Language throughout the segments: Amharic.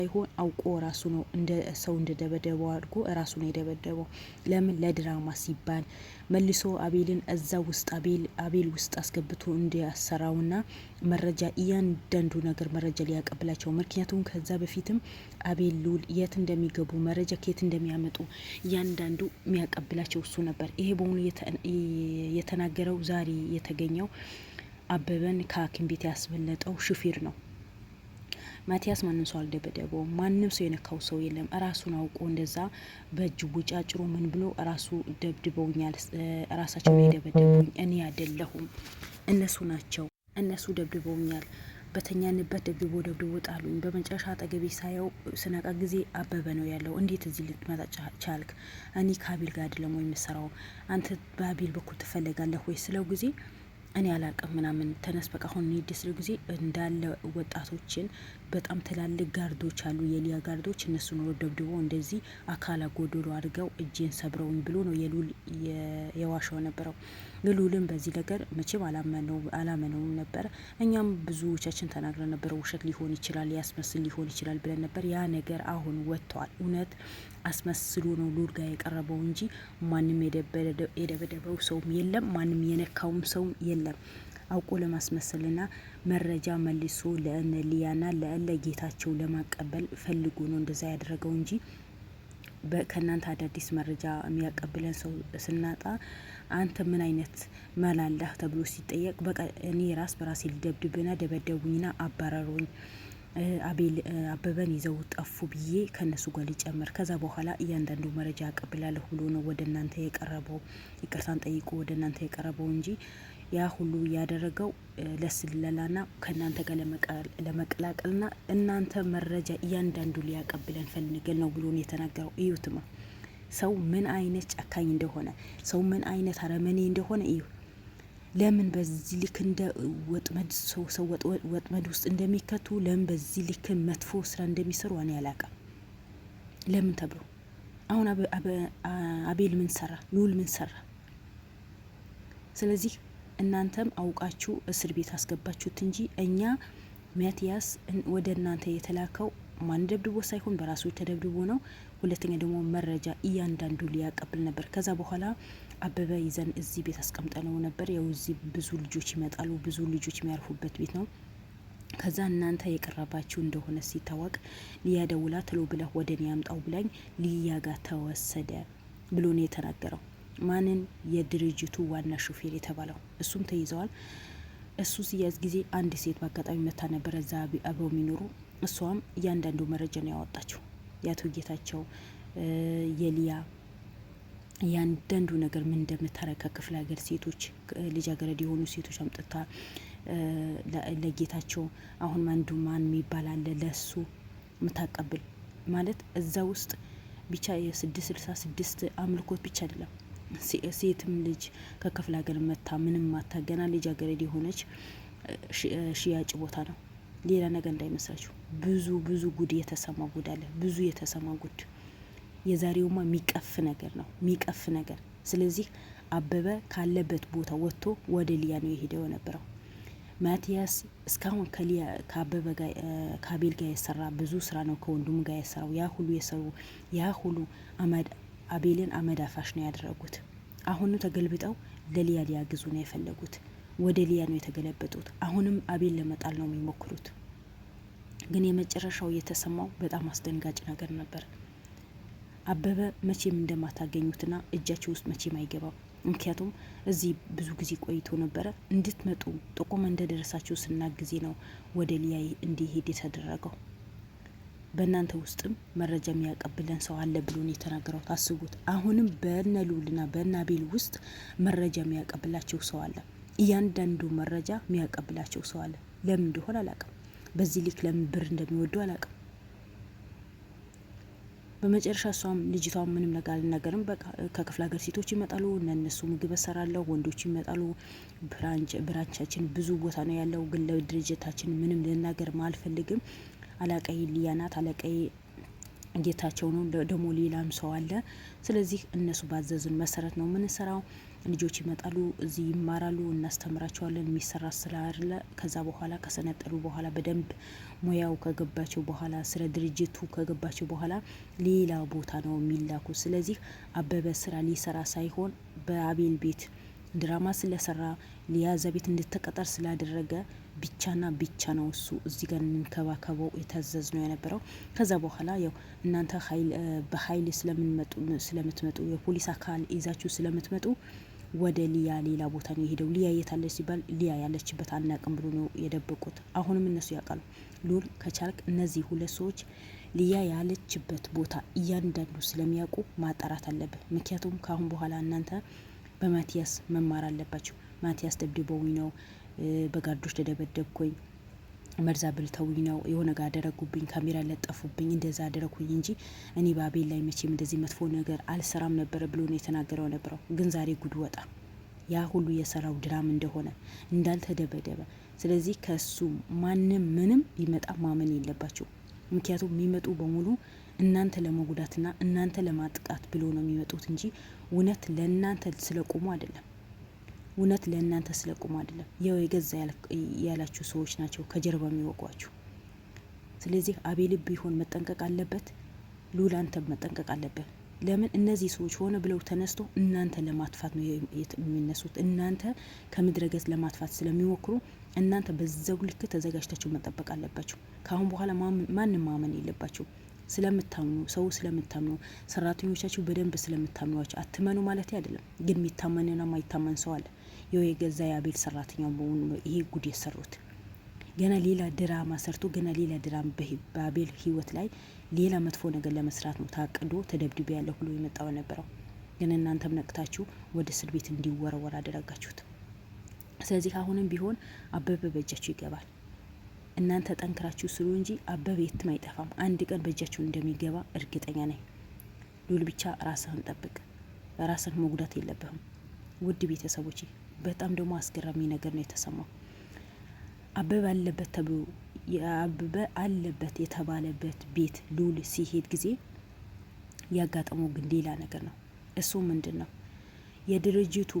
ሳይሆን አውቆ ራሱ ነው እንደ ሰው እንደደበደበው አድርጎ ራሱ ነው የደበደበው። ለምን? ለድራማ ሲባል መልሶ አቤልን እዛ ውስጥ አቤል ውስጥ አስገብቶ እንዲያሰራውና መረጃ እያንዳንዱ ነገር መረጃ ሊያቀብላቸው። ምክንያቱም ከዛ በፊትም አቤል ሉል የት እንደሚገቡ መረጃ ከየት እንደሚያመጡ እያንዳንዱ የሚያቀብላቸው እሱ ነበር። ይሄ በሙሉ የተናገረው ዛሬ የተገኘው አበበን ከሐኪም ቤት ያስበለጠው ሹፌር ነው። ማቲያስ ማንም ሰው አልደበደበውም። ማንም ሰው የነካው ሰው የለም። ራሱን አውቆ እንደዛ በእጅ ቡጫጭሮ ምን ብሎ ራሱ ደብድበውኛል። ራሳቸው ነው የደበደቡኝ፣ እኔ አይደለሁም፣ እነሱ ናቸው። እነሱ ደብድበውኛል። በተኛንበት ደብድቦ ጣሉኝ። በመጨረሻ አጠገቤ ሳየው ስነቃ ጊዜ አበበ ነው ያለው። እንዴት እዚህ ልትመጣ ቻልክ? እኔ ከአቤል ጋር አይደለም ወይ የምሰራው? አንተ በአቤል በኩል ትፈለጋለህ ወይ ስለው ጊዜ እኔ አላቅም ምናምን ተነስ በቃ አሁን እንሂድ ስለው ጊዜ እንዳለ ወጣቶችን በጣም ትላልቅ ጋርዶች አሉ፣ የሊያ ጋርዶች፣ እነሱ ነው ደብድቦ እንደዚህ አካላ ጎዶሎ አድርገው እጄን ሰብረውኝ ብሎ ነው የሉል የዋሻው ነበረው። የሉልም በዚህ ነገር መቼም አላመነውም ነበር። እኛም ብዙዎቻችን ተናግረን ነበር፣ ውሸት ሊሆን ይችላል፣ ሊያስመስል ሊሆን ይችላል ብለን ነበር። ያ ነገር አሁን ወጥቷል። እውነት አስመስሎ ነው ሉል ጋር የቀረበው እንጂ ማንም የደበደበው ሰውም የለም፣ ማንም የነካውም ሰውም የለም። አውቆ ለማስመሰልና መረጃ መልሶ ለእነ ሊያና ለእለ ጌታቸው ለማቀበል ፈልጎ ነው እንደዛ ያደረገው እንጂ ከእናንተ አዳዲስ መረጃ የሚያቀብለን ሰው ስናጣ አንተ ምን አይነት መላላህ ተብሎ ሲጠየቅ በቃ እኔ በራሴ ሊደብድብና ደበደቡኝና አባረሩኝ፣ አበበን ይዘው ጠፉ ብዬ ከነሱ ጋር ሊጨምር ከዛ በኋላ እያንዳንዱ መረጃ ያቀብላለሁ ብሎ ነው ወደ እናንተ የቀረበው። ይቅርታን ጠይቆ ወደ እናንተ የቀረበው እንጂ ያ ሁሉ ያደረገው ለስለላና ከእናንተ ጋር ለመቀላቀልና እናንተ መረጃ እያንዳንዱ ሊያቀብለን ፈልገን ነው ብሎ ነው የተናገረው። እዩትማ ሰው ምን አይነት ጨካኝ እንደሆነ፣ ሰው ምን አይነት አረመኔ እንደሆነ እዩ። ለምን በዚህ ልክ እንደ ወጥመድ ውስጥ እንደሚከቱ፣ ለምን በዚህ ልክ መጥፎ ስራ እንደሚሰሩ እኔ አላውቅም። ለምን ተብሎ አሁን አቤል ምን ሰራ? ሉል ምን ሰራ? ስለዚህ እናንተም አውቃችሁ እስር ቤት አስገባችሁት እንጂ እኛ ማቲያስ ወደ እናንተ የተላከው ማን ደብድቦ ሳይሆን በራሱ ተደብድቦ ነው። ሁለተኛ ደግሞ መረጃ እያንዳንዱ ሊያቀብል ነበር። ከዛ በኋላ አበበ ይዘን እዚህ ቤት አስቀምጠነው ነበር። ያው እዚህ ብዙ ልጆች ይመጣሉ፣ ብዙ ልጆች የሚያርፉበት ቤት ነው። ከዛ እናንተ የቀረባችሁ እንደሆነ ሲታወቅ ሊያ ደውላ ትሎ ብለህ ወደ እኔ ያምጣው ብላኝ ሊያ ጋር ተወሰደ ብሎ ነው የተናገረው። ማንን? የድርጅቱ ዋና ሹፌር የተባለው እሱም ተይዘዋል። እሱ ሲያዝ ጊዜ አንድ ሴት በአጋጣሚ መታ ነበረ እዛ አብረው የሚኖሩ። እሷም እያንዳንዱ መረጃ ነው ያወጣችው። የአቶ ጌታቸው የሊያ እያንዳንዱ ነገር ምን እንደምታረግ ከክፍለ ሀገር ሴቶች ልጃገረድ የሆኑ ሴቶች አምጥታ ለጌታቸው አሁን ማን የሚባል አለ ለሱ ምታቀብል ማለት እዛ ውስጥ ብቻ የ666 አምልኮት ብቻ አይደለም። ሴትም ልጅ ከክፍለ ሀገር መታ ምንም ማታገና ልጃገረድ የሆነች ሽያጭ ቦታ ነው። ሌላ ነገር እንዳይመስላችሁ። ብዙ ጉድ የተሰማ ጉድ አለ። ብዙ የተሰማ ጉድ። የዛሬውማ የሚቀፍ ነገር ነው፣ የሚቀፍ ነገር። ስለዚህ አበበ ካለበት ቦታ ወጥቶ ወደ ሊያ ነው የሄደው የነበረው። ማቲያስ እስካሁን ከአበበ ጋር ከአቤል ጋር የሰራ ብዙ ስራ ነው፣ ከወንድሙ ጋር የሰራው ያ ሁሉ አቤልን አመድ አፋሽ ነው ያደረጉት። አሁኑ ተገልብጠው ለሊያ ሊያግዙ ነው የፈለጉት። ወደ ሊያ ነው የተገለበጡት። አሁንም አቤል ለመጣል ነው የሚሞክሩት። ግን የመጨረሻው የተሰማው በጣም አስደንጋጭ ነገር ነበር። አበበ መቼም እንደማታገኙትና እጃቸው ውስጥ መቼም አይገባም። ምክንያቱም እዚህ ብዙ ጊዜ ቆይቶ ነበረ። እንድትመጡ ጥቆማ እንደደረሳችሁ ስናጊዜ ነው ወደ ሊያ እንዲሄድ የተደረገው። በእናንተ ውስጥም መረጃ የሚያቀብለን ሰው አለ ብሎ ነው የተናገረው። ታስቡት። አሁንም በእነ ሉልና በእነ አቤል ውስጥ መረጃ የሚያቀብላቸው ሰው አለ። እያንዳንዱ መረጃ የሚያቀብላቸው ሰው አለ። ለምን እንደሆነ አላውቅም። በዚህ ልክ ለምን ብር እንደሚወዱ አላውቅም። በመጨረሻ እሷም ልጅቷም ምንም ነገር አልናገርም። በቃ ከክፍለ ሀገር ሴቶች ይመጣሉ፣ እነሱ ምግብ እሰራለሁ፣ ወንዶች ይመጣሉ። ብራንቻችን ብዙ ቦታ ነው ያለው፣ ግን ለድርጅታችን ምንም ልናገር አልፈልግም። አለቃዬ ሊያ ናት፣ አለቃዬ ጌታቸው ነው፣ ደግሞ ሌላም ሰው አለ። ስለዚህ እነሱ ባዘዙን መሰረት ነው የምንሰራው። ልጆች ይመጣሉ፣ እዚህ ይማራሉ፣ እናስተምራቸዋለን። የሚሰራ ስራ አለ። ከዛ በኋላ ከሰነጠሉ በኋላ በደንብ ሙያው ከገባቸው በኋላ ስለ ድርጅቱ ከገባቸው በኋላ ሌላ ቦታ ነው የሚላኩ። ስለዚህ አበበ ስራ ሊሰራ ሳይሆን በአቤል ቤት ድራማ ስለሰራ ሊያዘ ቤት እንድትቀጠር ስላደረገ ብቻና ብቻ ነው እሱ እዚህ ጋር እንንከባከበው የታዘዝ ነው የነበረው። ከዛ በኋላ ያው እናንተ በኃይል ስለምትመጡ የፖሊስ አካል ይዛችሁ ስለምትመጡ ወደ ሊያ ሌላ ቦታ ነው የሄደው። ሊያ የታለች ሲባል ሊያ ያለችበት አናቅም ብሎ ነው የደበቁት። አሁንም እነሱ ያውቃሉ። ሉል ከቻልክ እነዚህ ሁለት ሰዎች ሊያ ያለችበት ቦታ እያንዳንዱ ስለሚያውቁ ማጣራት አለብህ። ምክንያቱም ከአሁን በኋላ እናንተ በማቲያስ መማር አለባችሁ። ማቲያስ ደብድበውኝ ነው፣ በጋርዶች ተደበደብኩኝ፣ መርዛ ብልተውኝ ነው፣ የሆነ ጋር አደረጉብኝ፣ ካሜራ ለጠፉብኝ፣ እንደዛ አደረኩኝ እንጂ እኔ በአቤል ላይ መቼም እንደዚህ መጥፎ ነገር አልሰራም ነበረ ብሎ ነው የተናገረው ነበረው። ግን ዛሬ ጉድ ወጣ። ያ ሁሉ የሰራው ድራም እንደሆነ እንዳልተደበደበ። ስለዚህ ከሱ ማንም ምንም ቢመጣ ማመን የለባቸው። ምክንያቱም የሚመጡ በሙሉ እናንተ ለመጉዳትና እናንተ ለማጥቃት ብሎ ነው የሚመጡት እንጂ እውነት ለእናንተ ስለቆሙ አይደለም። እውነት ለእናንተ ስለቆሙ አይደለም። ያው የገዛ ያላችሁ ሰዎች ናቸው ከጀርባ የሚወቋችሁ። ስለዚህ አቤል ቢሆን መጠንቀቅ አለበት። ሉል አንተ መጠንቀቅ አለበት። ለምን እነዚህ ሰዎች ሆነ ብለው ተነስቶ እናንተ ለማጥፋት ነው የሚነሱት። እናንተ ከምድረገጽ ለማጥፋት ስለሚሞክሩ እናንተ በዛው ልክ ተዘጋጅታችሁ መጠበቅ አለባችሁ። ከአሁን በኋላ ማንም ማመን የለባችሁ። ስለምታምኑ ሰው ስለምታምኑ ሰራተኞቻችሁ በደንብ ስለምታምኗቸው አትመኑ ማለት አይደለም። ግን የሚታመንና ማይታመን ሰው አለ። ይኸው የገዛ የአቤል ሰራተኛው በሆኑ ይሄ ጉድ የሰሩት ገና ሌላ ድራማ ሰርቶ ገና ሌላ ድራማ በአቤል ህይወት ላይ ሌላ መጥፎ ነገር ለመስራት ነው ታቅዶ ተደብድቤ ያለ ሁሉ የመጣው ነበረው። ግን እናንተም ነቅታችሁ ወደ እስር ቤት እንዲወረወር አደረጋችሁት። ስለዚህ አሁንም ቢሆን አበበ በእጃችሁ ይገባል። እናንተ ጠንክራችሁ ስሩ እንጂ አበበ የትም አይጠፋም። አንድ ቀን በእጃችሁ እንደሚገባ እርግጠኛ ነኝ። ሉል ብቻ ራስህን ጠብቅ። ራስህን መጉዳት የለብህም። ውድ ቤተሰቦች በጣም ደግሞ አስገራሚ ነገር ነው የተሰማው። አበበ አለበት ተብሎ የአበበ አለበት የተባለበት ቤት ሉል ሲሄድ ጊዜ ያጋጠመው ግን ሌላ ነገር ነው። እሱ ምንድን ነው? የድርጅቱ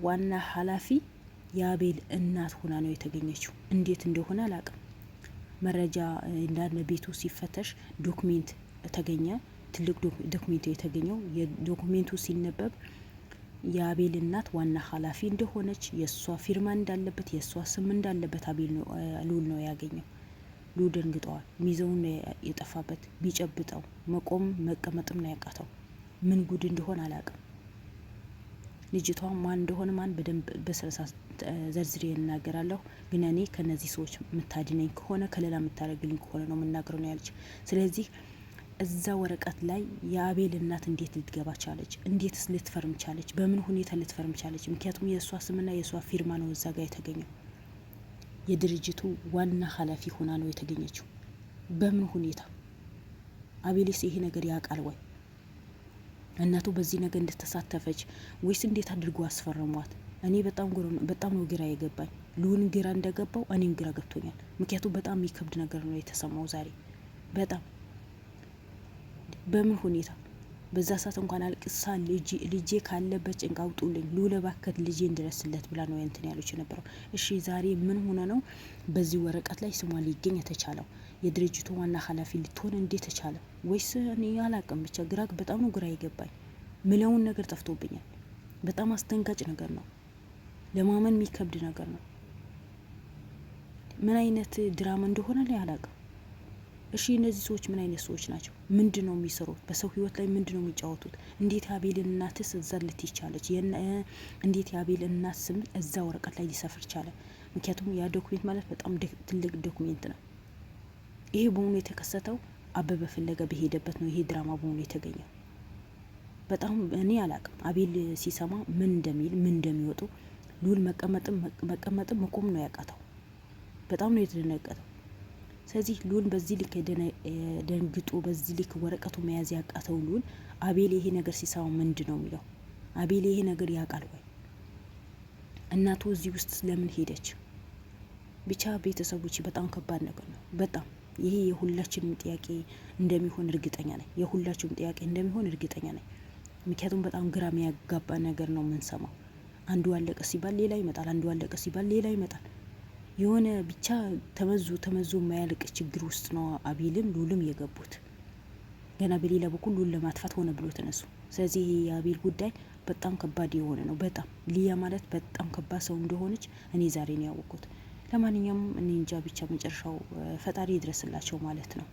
ዋና ኃላፊ የአቤል እናት ሆና ነው የተገኘችው። እንዴት እንደሆነ አላውቅም። መረጃ እንዳለ ቤቱ ሲፈተሽ ዶክሜንት ተገኘ። ትልቅ ዶክሜንት የተገኘው የዶክሜንቱ ሲነበብ የአቤል እናት ዋና ኃላፊ እንደሆነች የእሷ ፊርማ እንዳለበት የእሷ ስም እንዳለበት ሉል ነው ያገኘው። ሉል ደንግጠዋል። ሚዘውን የጠፋበት ቢጨብጠው መቆም መቀመጥም ነው ያቃተው። ምን ጉድ እንደሆነ አላውቅም። ልጅቷ ማን እንደሆነ ማን በደንብ በስረሳ ዘርዝሬ እናገራለሁ። ግን እኔ ከነዚህ ሰዎች የምታድነኝ ከሆነ ከሌላ የምታደርግልኝ ከሆነ ነው የምናገረው ነው ያለች። ስለዚህ እዛ ወረቀት ላይ የአቤል እናት እንዴት ልትገባ ቻለች? እንዴትስ ልትፈርም ቻለች? በምን ሁኔታ ልትፈርም ቻለች? ምክንያቱም የእሷ ስምና የእሷ ፊርማ ነው እዛ ጋር የተገኘው። የድርጅቱ ዋና ኃላፊ ሆና ነው የተገኘችው። በምን ሁኔታ? አቤልስ ይሄ ነገር ያውቃል ወይ? እናቱ በዚህ ነገር እንደተሳተፈች ወይስ እንዴት አድርጎ አስፈረሟት? እኔ በጣም ነው ግራ የገባኝ። ሉን ግራ እንደገባው እኔም ግራ ገብቶኛል። ምክንያቱም በጣም የሚከብድ ነገር ነው የተሰማው ዛሬ። በጣም በምን ሁኔታ? በዛ ሰዓት እንኳን አልቅሳ ልጄ ካለበት ጭንቅ አውጡልኝ፣ ሉለ ባከት ልጄ እንድረስለት ብላ ነው እንትን ያለች የነበረው። እሺ ዛሬ ምን ሆነ ነው በዚህ ወረቀት ላይ ስሟ ሊገኝ የተቻለው? የድርጅቱ ዋና ኃላፊ ልትሆን እንዴት ተቻለ? ወይስ እኔ አላቅም። ብቻ በጣም ነው ግራ የገባኝ። ምለውን ነገር ጠፍቶብኛል። በጣም አስደንጋጭ ነገር ነው። ለማመን የሚከብድ ነገር ነው። ምን አይነት ድራማ እንደሆነ ላይ አላቅም። እሺ እነዚህ ሰዎች ምን አይነት ሰዎች ናቸው? ምንድን ነው የሚሰሩት? በሰው ህይወት ላይ ምንድን ነው የሚጫወቱት? እንዴት የአቤልን እናትስ እዛ ልትይቻለች? እንዴት የአቤልን እናት ስም እዛ ወረቀት ላይ ሊሰፍር ቻለ? ምክንያቱም ያ ዶክሜንት ማለት በጣም ትልቅ ዶክሜንት ነው። ይሄ በሆኑ የተከሰተው አበበ ፍለጋ በሄደበት ነው። ይሄ ድራማ በሆኑ የተገኘው በጣም እኔ አላቅም። አቤል ሲሰማ ምን እንደሚል ምን እንደሚወጡ ሉል መቀመጥም መቆም ነው ያቃተው። በጣም ነው የተደነቀጠው። ስለዚህ ሉል በዚህ ልክ ደንግጦ በዚህ ልክ ወረቀቱ መያዝ ያቃተው ሉል አቤል ይሄ ነገር ሲሰማ ምንድን ነው የሚለው? አቤል ይሄ ነገር ያውቃል ወይ? እናቱ እዚህ ውስጥ ለምን ሄደች? ብቻ ቤተሰቦች በጣም ከባድ ነገር ነው። በጣም ይሄ የሁላችንም ጥያቄ እንደሚሆን እርግጠኛ ነኝ። የሁላችንም ጥያቄ እንደሚሆን እርግጠኛ ነኝ። ምክንያቱም በጣም ግራ የሚያጋባ ነገር ነው የምንሰማው። አንዱ አለቀ ሲባል ሌላ ይመጣል፣ አንዱ አለቀ ሲባል ሌላ ይመጣል። የሆነ ብቻ ተመዞ የማያልቅ ችግር ውስጥ ነው አቤልም ሉልም የገቡት። ገና በሌላ በኩል ሉል ለማጥፋት ሆነ ብሎ ተነሱ። ስለዚህ የአቤል ጉዳይ በጣም ከባድ የሆነ ነው። በጣም ሊያ ማለት በጣም ከባድ ሰው እንደሆነች እኔ ዛሬ ነው ያወቅኩት። ለማንኛውም እኔ እንጃ ብቻ መጨረሻው ፈጣሪ ይድረስላቸው ማለት ነው።